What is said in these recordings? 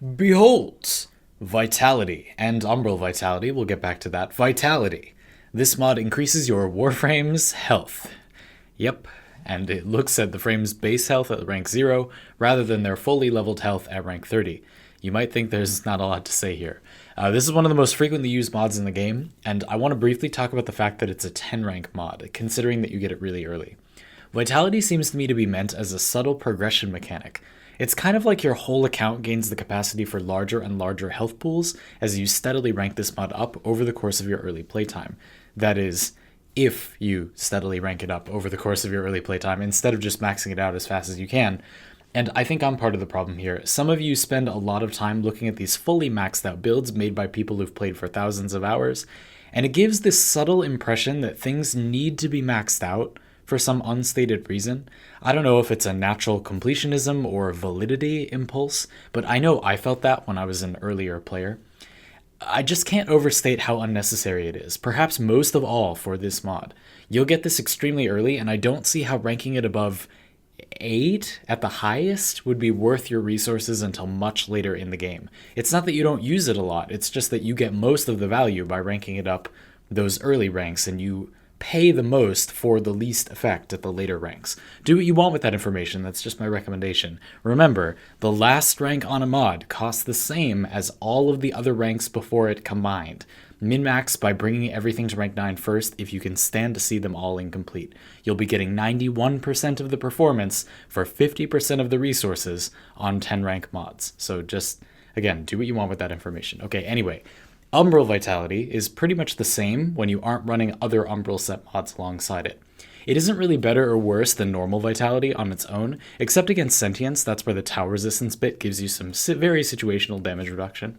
Behold! Vitality and Umbral Vitality, we'll get back to that. Vitality. This mod increases your Warframe's health. Yep, and it looks at the frame's base health at rank 0 rather than their fully leveled health at rank 30. You might think there's not a lot to say here. This is one of the most frequently used mods in the game, and I want to briefly talk about the fact that it's a 10 rank mod, considering that you get it really early. Vitality seems to me to be meant as a subtle progression mechanic. It's kind of like your whole account gains the capacity for larger and larger health pools as you steadily rank this mod up over the course of your early playtime. That is, if you steadily rank it up over the course of your early playtime instead of just maxing it out as fast as you can. And I think I'm part of the problem here. Some of you spend a lot of time looking at these fully maxed out builds made by people who've played for thousands of hours, and it gives this subtle impression that things need to be maxed out for some unstated reason. I don't know if it's a natural completionism or validity impulse, but I know I felt that when I was an earlier player. I just can't overstate how unnecessary it is, perhaps most of all for this mod. You'll get this extremely early, and I don't see how ranking it above 8 at the highest would be worth your resources until much later in the game. It's not that you don't use it a lot, it's just that you get most of the value by ranking it up those early ranks, and you pay the most for the least effect at the later ranks. Do what you want with that information, that's just my recommendation. Remember, the last rank on a mod costs the same as all of the other ranks before it combined. Min-max by bringing everything to rank 9 first if you can stand to see them all incomplete. You'll be getting 91% of the performance for 50% of the resources on 10 rank mods. So just, again, do what you want with that information. Okay, anyway, Umbral Vitality is pretty much the same when you aren't running other Umbral set mods alongside it. It isn't really better or worse than normal Vitality on its own, except against Sentience. That's where the tower resistance bit gives you some very situational damage reduction.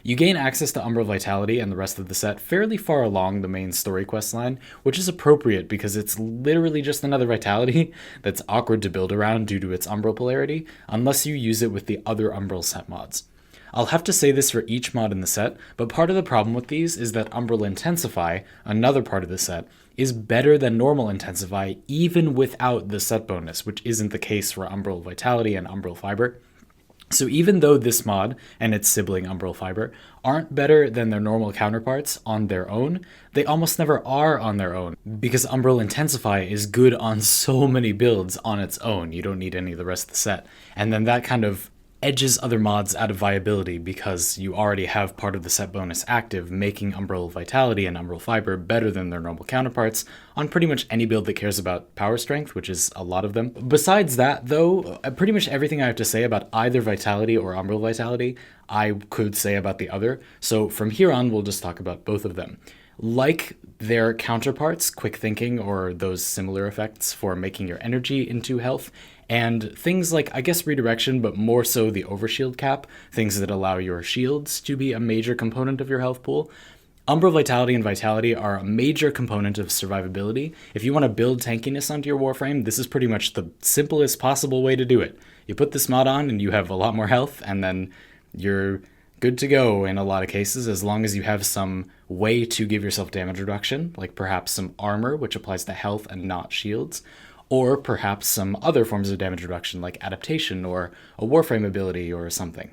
You gain access to Umbral Vitality and the rest of the set fairly far along the main story quest line, which is appropriate because it's literally just another Vitality that's awkward to build around due to its Umbral polarity, unless you use it with the other Umbral set mods. I'll have to say this for each mod in the set, but part of the problem with these is that Umbral Intensify, another part of the set, is better than normal Intensify even without the set bonus, which isn't the case for Umbral Vitality and Umbral Fiber. So even though this mod and its sibling Umbral Fiber aren't better than their normal counterparts on their own, they almost never are on their own, because Umbral Intensify is good on so many builds on its own. You don't need any of the rest of the set. And then that kind of edges other mods out of viability because you already have part of the set bonus active, making Umbral Vitality and Umbral Fiber better than their normal counterparts on pretty much any build that cares about power strength, which is a lot of them. Besides that, though, pretty much everything I have to say about either Vitality or Umbral Vitality, I could say about the other. So from here on, we'll just talk about both of them. Like their counterparts, quick thinking or those similar effects for making your energy into health, and things like, I guess, redirection, but more so the overshield cap, things that allow your shields to be a major component of your health pool. Umbral Vitality and Vitality are a major component of survivability. If you want to build tankiness onto your Warframe, this is pretty much the simplest possible way to do it. You put this mod on and you have a lot more health, and then you're good to go in a lot of cases, as long as you have some way to give yourself damage reduction, like perhaps some armor, which applies to health and not shields, or perhaps some other forms of damage reduction like adaptation or a Warframe ability or something.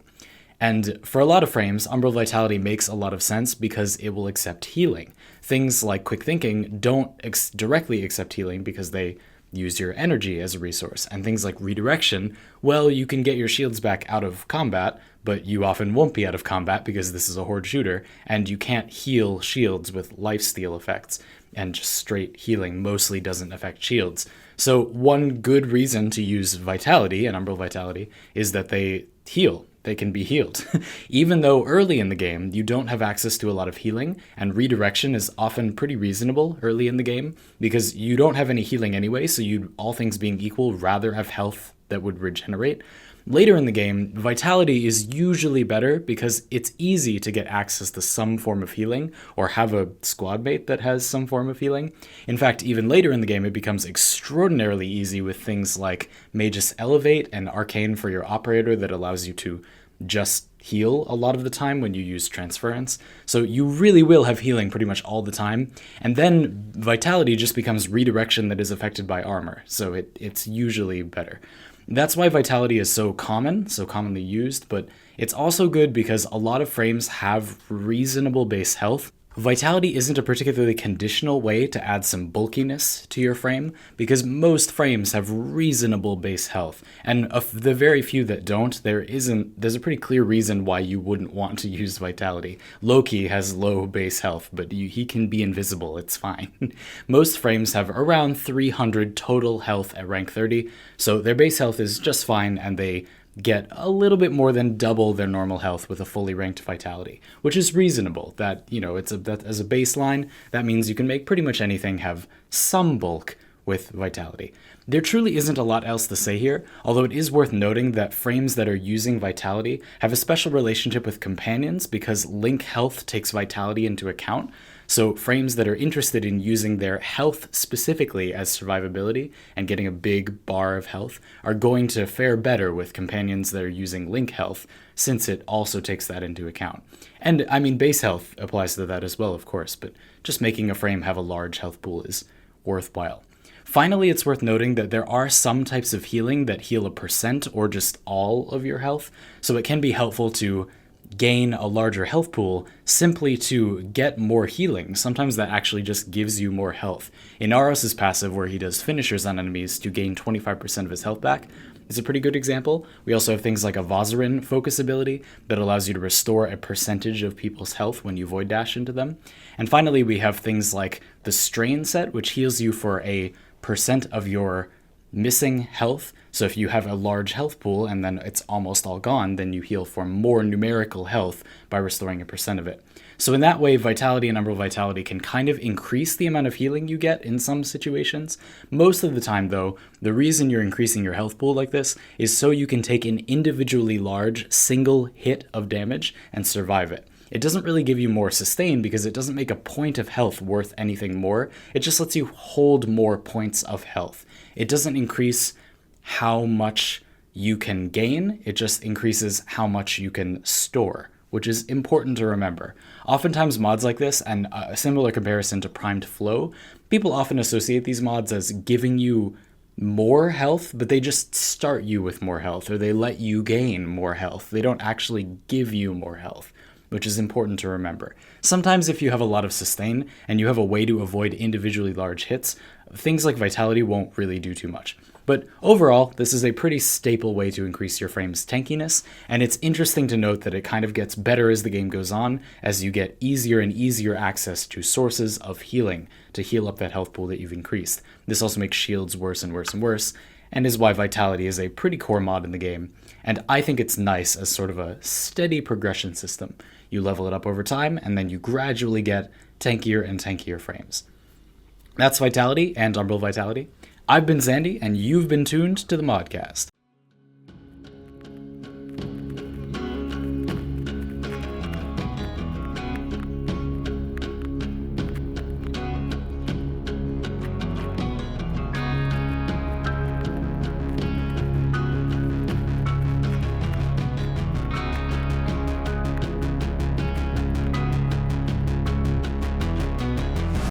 And for a lot of frames, Umbral Vitality makes a lot of sense because it will accept healing. Things like Quick Thinking don't directly accept healing because they use your energy as a resource. And things like Redirection, well, you can get your shields back out of combat, but you often won't be out of combat because this is a horde shooter, and you can't heal shields with lifesteal effects, and just straight healing mostly doesn't affect shields. So one good reason to use Vitality and Umbral Vitality is that they heal. They can be healed. Even though early in the game you don't have access to a lot of healing, and redirection is often pretty reasonable early in the game because you don't have any healing anyway, so you'd, all things being equal, rather have health that would regenerate. Later in the game, Vitality is usually better because it's easy to get access to some form of healing or have a squad mate that has some form of healing. In fact, even later in the game, it becomes extraordinarily easy with things like Magus Elevate and Arcane for your operator that allows you to just heal a lot of the time when you use transference. So you really will have healing pretty much all the time. And then Vitality just becomes redirection that is affected by armor. So it's usually better. That's why Vitality is so common, so commonly used, but It's also good because a lot of frames have reasonable base health. Vitality isn't a particularly conditional way to add some bulkiness to your frame, because most frames have reasonable base health, and of the very few that don't, there's a pretty clear reason why you wouldn't want to use Vitality. Loki has low base health, but he can be invisible, it's fine. Most frames have around 300 total health at rank 30, so their base health is just fine, and they get a little bit more than double their normal health with a fully ranked Vitality, which is reasonable. That, that as a baseline, that means you can make pretty much anything have some bulk with Vitality. There truly isn't a lot else to say here, although it is worth noting that frames that are using Vitality have a special relationship with companions because Link health takes Vitality into account. So frames that are interested in using their health specifically as survivability and getting a big bar of health are going to fare better with companions that are using Link health, since it also takes that into account. And I mean, base health applies to that as well, of course, but just making a frame have a large health pool is worthwhile. Finally, it's worth noting that there are some types of healing that heal 1% or just all of your health, so it can be helpful to gain a larger health pool simply to get more healing. Sometimes that actually just gives you more health. Inaros' passive, where he does finishers on enemies to gain 25% of his health back, is a pretty good example. We also have things like a Vozarin focus ability that allows you to restore a percentage of people's health when you void dash into them. And finally, we have things like the Strain set, which heals you for a percent of your missing health. So if you have a large health pool and then it's almost all gone, then you heal for more numerical health by restoring 1% of it. So in that way, Vitality and Umbral Vitality can kind of increase the amount of healing you get in some situations. Most of the time, though, the reason you're increasing your health pool like this is so you can take an individually large single hit of damage and survive it. It doesn't really give you more sustain because it doesn't make a point of health worth anything more. It just lets you hold more points of health. It doesn't increase how much you can gain, it just increases how much you can store, which is important to remember. Oftentimes mods like this, and a similar comparison to Primed Flow, people often associate these mods as giving you more health, but they just start you with more health, or they let you gain more health. They don't actually give you more health, which is important to remember. Sometimes if you have a lot of sustain and you have a way to avoid individually large hits, things like Vitality won't really do too much. But overall, this is a pretty staple way to increase your frame's tankiness, and it's interesting to note that it kind of gets better as the game goes on, as you get easier and easier access to sources of healing to heal up that health pool that you've increased. This also makes shields worse and worse and worse, and is why Vitality is a pretty core mod in the game, and I think it's nice as sort of a steady progression system. You level it up over time, and then you gradually get tankier and tankier frames. That's Vitality and Umbral Vitality. I've been Zandy, and you've been tuned to the ModCast.